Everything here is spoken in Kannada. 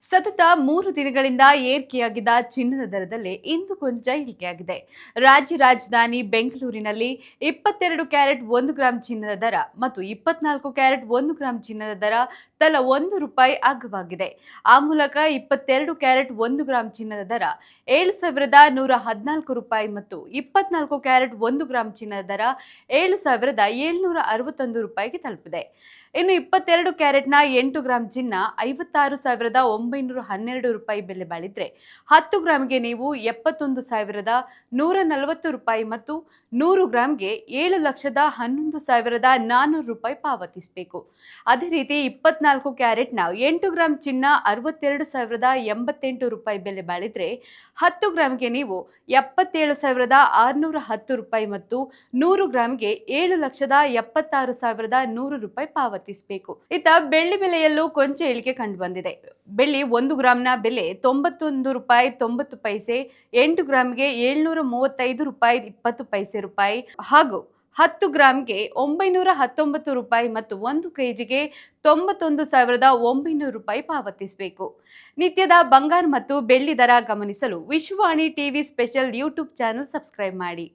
ಸತತ 3 ದಿನಗಳಿಂದ ಏರಿಕೆಯಾಗಿದ್ದ ಚಿನ್ನದ ದರದಲ್ಲಿ ಇಂದು ಕೊಂಚ ಇಳಿಕೆಯಾಗಿದೆ. ರಾಜ್ಯ ರಾಜಧಾನಿ ಬೆಂಗಳೂರಿನಲ್ಲಿ 22 ಕ್ಯಾರೆಟ್ 1 ಗ್ರಾಂ ಚಿನ್ನದ ದರ ಮತ್ತು 24 ಕ್ಯಾರೆಟ್ 1 ಗ್ರಾಂ ಚಿನ್ನದ ದರ ತಲಾ ₹1 ಅಗ್ಗವಾಗಿದೆ. ಆ ಮೂಲಕ 22 ಕ್ಯಾರೆಟ್ 1 ಗ್ರಾಂ ಚಿನ್ನದ ದರ ₹7,114 ಮತ್ತು 24 ಕ್ಯಾರೆಟ್ 1 ಗ್ರಾಂ ಚಿನ್ನದ ದರ ₹7,761ಗೆ ತಲುಪಿದೆ. ಇನ್ನು 22 ಕ್ಯಾರೆಟ್ನ 8 ಗ್ರಾಂ ಚಿನ್ನ ₹56,912 ಬೆಲೆ ಬಾಳಿದ್ರೆ 10 ಗ್ರಾಂಗೆ ನೀವು ₹71,140 ಮತ್ತು 100 ಗ್ರಾಂಗೆ ₹7,11,400 ಪಾವತಿಸಬೇಕು. ಅದೇ ರೀತಿ 24 ಕ್ಯಾರೆಟ್ನ 8 ಗ್ರಾಂ ಚಿನ್ನ ₹62,088 ಬೆಲೆ ಬಾಳಿದ್ರೆ 10 ಗ್ರಾಂಗೆ ನೀವು ₹77,610 ಮತ್ತು 100 ಗ್ರಾಂಗೆ ₹7,76,100 ಪಾವತಿಸಬೇಕು. ಇತ್ತ ಬೆಳ್ಳಿ ಬೆಲೆಯಲ್ಲೂ ಕೊಂಚ ಇಳಿಕೆ ಕಂಡು ಬಂದಿದೆ. ಬೆಳ್ಳಿ 1 ಗ್ರಾಂನ ಬೆಲೆ ₹91.90, 8 ಗ್ರಾಂಗೆ ₹735.20 ಹಾಗೂ 10 ಗ್ರಾಂಗೆ ₹919 ಮತ್ತು 1 ಕೆಜಿಗೆ ₹91,900 ಪಾವತಿಸಬೇಕು. ನಿತ್ಯದ ಬಂಗಾರ ಮತ್ತು ಬೆಳ್ಳಿ ದರ ಗಮನಿಸಲು Vishwavani TV special YouTube channel subscribe ಮಾಡಿ.